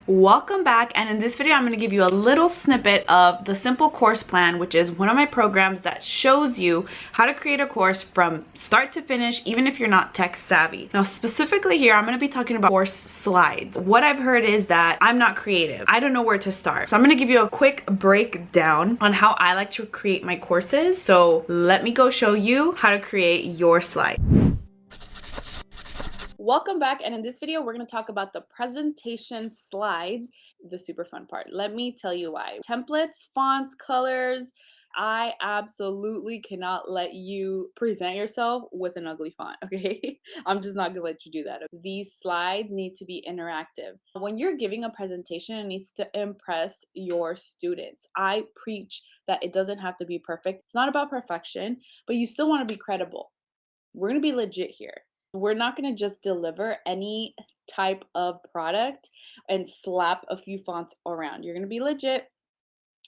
Welcome back, and in this video I'm going to give you a little snippet of the Simple Course Plan, which is one of my programs that shows you how to create a course from start to finish, even if you're not tech savvy. Now specifically here I'm going to be talking about course slides. What I've heard is that I'm not creative. I don't know where to start. So I'm going to give you a quick breakdown on how I like to create my courses. So let me go show you how to create your slide. Welcome back, and in this video we're going to talk about the presentation slides, the super fun part. Let me tell you why. Templates, fonts, colors, I absolutely cannot let you present yourself with an ugly font, okay? I'm just not going to let you do that. These slides need to be interactive. When you're giving a presentation, it needs to impress your students. I preach that it doesn't have to be perfect. It's not about perfection, but you still want to be credible. We're going to be legit here. We're not going to just deliver any type of product and slap a few fonts around. You're going to be legit,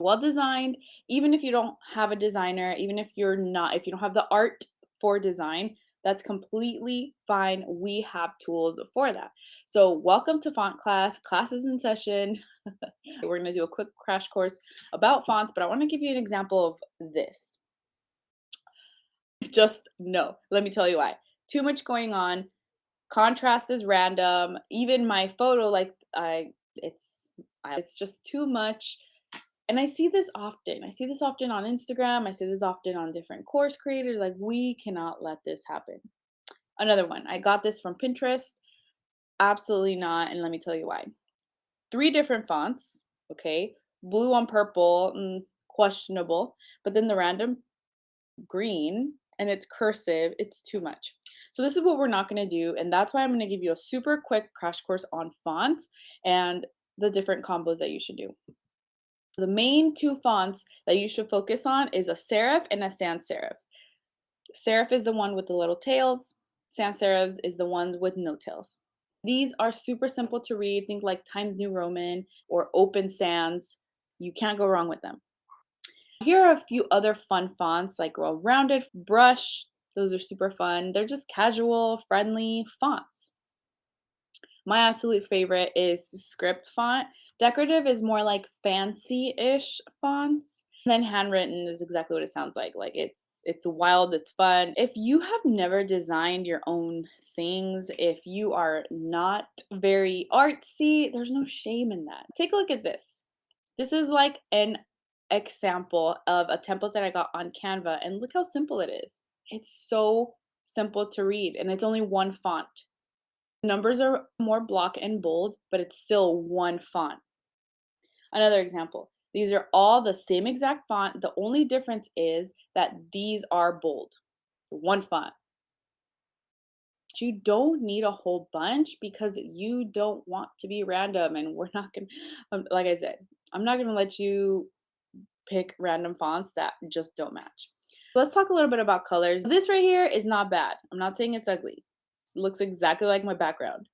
well designed, even if you don't have a designer, even if you don't have the art for design, that's completely fine. We have tools for that. So welcome to font class. Class is in session. We're going to do a quick crash course about fonts, but I want to give you an example of this. Just no. Let me tell you why. Too much going on. Contrast is random. Even my photo, it's just too much. And I see this often. I see this often on Instagram. I see this often on different course creators. Like, we cannot let this happen. Another one. I got this from Pinterest. Absolutely not. And let me tell you why. 3 different fonts. Okay. Blue on purple, questionable. But then the random green, and it's cursive, it's too much. So this is what we're not going to do, and that's why I'm going to give you a super quick crash course on fonts and the different combos that you should do. The main 2 fonts that you should focus on is a serif and a sans serif. Serif is the one with the little tails, sans serifs is the one with no tails. These are super simple to read. Think like Times New Roman or Open Sans. You can't go wrong with them. Here are a few other fun fonts like Rounded, Brush. Those are super fun. They're just casual, friendly fonts. My absolute favorite is Script font. Decorative is more like fancy-ish fonts. And then Handwritten is exactly what it sounds like. Like it's wild, it's fun. If you have never designed your own things, if you are not very artsy, there's no shame in that. Take a look at this. This is like an example of a template that I got on Canva, and look how simple it is. It's so simple to read, and it's only one font. Numbers are more block and bold, but it's still one font. Another example. These are all the same exact font. The only difference is that these are bold. One font. You don't need a whole bunch because you don't want to be random, and we're not going to, like I said, I'm not going to let you pick random fonts that just don't match. Let's talk a little bit about colors. This right here is not bad. I'm not saying it's ugly. It looks exactly like my background.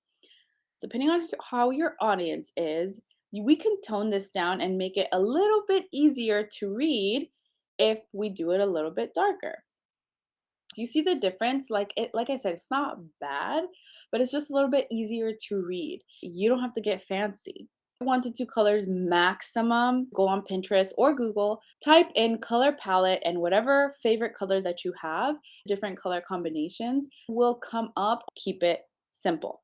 Depending on how your audience is, we can tone this down and make it a little bit easier to read if we do it a little bit darker. Do you see the difference? Like I said, it's not bad, but it's just a little bit easier to read. You don't have to get fancy. 1 to 2 colors maximum. Go on Pinterest or Google, type in color palette, and whatever favorite color that you have, different color combinations will come up. Keep it simple.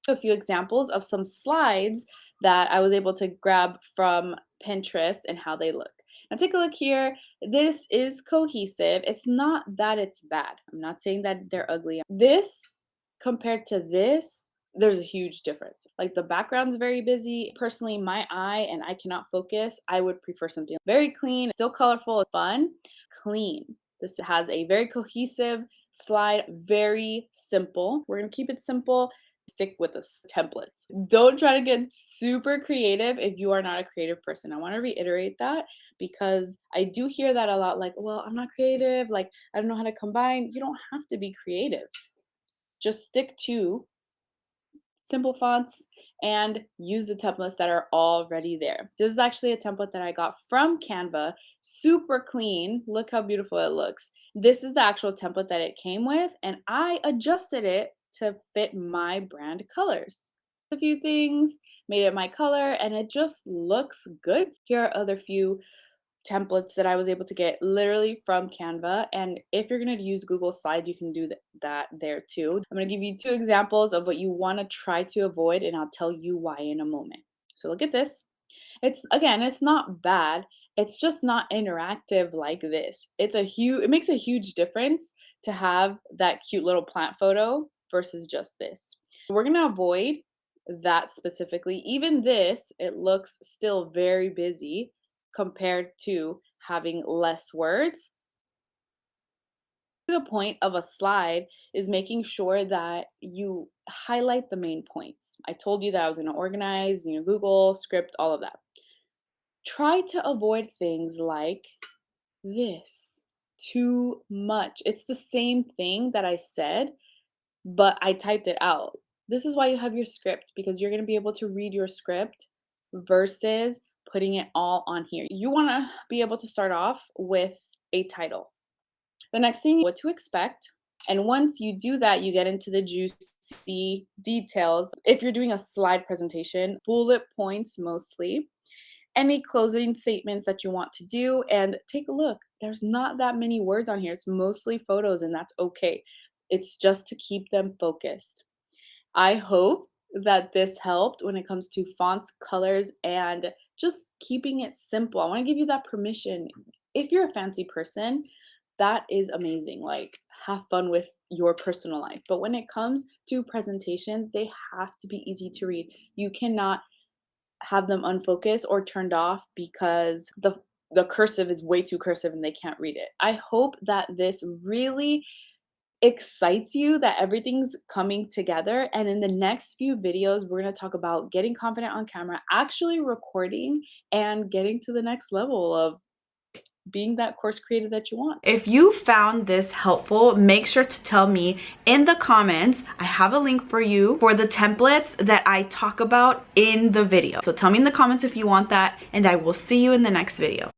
A few examples of some slides that I was able to grab from Pinterest and how they look. Now take a look here. This is cohesive. It's not that it's bad. I'm not saying that they're ugly. This compared to this, there's a huge difference. Like the background's very busy. Personally, my eye and I cannot focus. I would prefer something very clean, still colorful, fun, clean. This has a very cohesive slide, very simple. We're gonna keep it simple. Stick with the templates. Don't try to get super creative if you are not a creative person. I want to reiterate that because I do hear that a lot, like, well, I'm not creative, like I don't know how to combine. You don't have to be creative. Just stick to simple fonts and use the templates that are already there. This is actually a template that I got from Canva, super clean. Look how beautiful it looks. This is the actual template that it came with, and I adjusted it to fit my brand colors. A few things, made it my color, and it just looks good. Here are other few templates that I was able to get literally from Canva. And if you're going to use Google Slides, you can do that there too. I'm going to give you 2 examples of what you want to try to avoid, and I'll tell you why in a moment. So look at this. It's not bad. It's just not interactive like this. It makes a huge difference to have that cute little plant photo versus just this. We're going to avoid that specifically. Even this, it looks still very busy compared to having less words. The point of a slide is making sure that you highlight the main points. I told you that I was going to organize, Google, script, all of that. Try to avoid things like this too much. It's the same thing that I said, but I typed it out. This is why you have your script, because you're going to be able to read your script versus putting it all on here. You want to be able to start off with a title. The next thing, what to expect. And once you do that, you get into the juicy details. If you're doing a slide presentation, bullet points mostly, any closing statements that you want to do, and take a look. There's not that many words on here. It's mostly photos, and that's okay. It's just to keep them focused. I hope that this helped when it comes to fonts, colors, and just keeping it simple. I want to give you that permission. If you're a fancy person, that is amazing. Like, have fun with your personal life. But when it comes to presentations, they have to be easy to read. You cannot have them unfocused or turned off because the cursive is way too cursive and they can't read it. I hope that this really excites you, that everything's coming together. And in the next few videos, we're going to talk about getting confident on camera, actually recording, and getting to the next level of being that course creator that you want. If you found this helpful, make sure to tell me in the comments. I have a link for you for the templates that I talk about in the video. So tell me in the comments if you want that, and I will see you in the next video.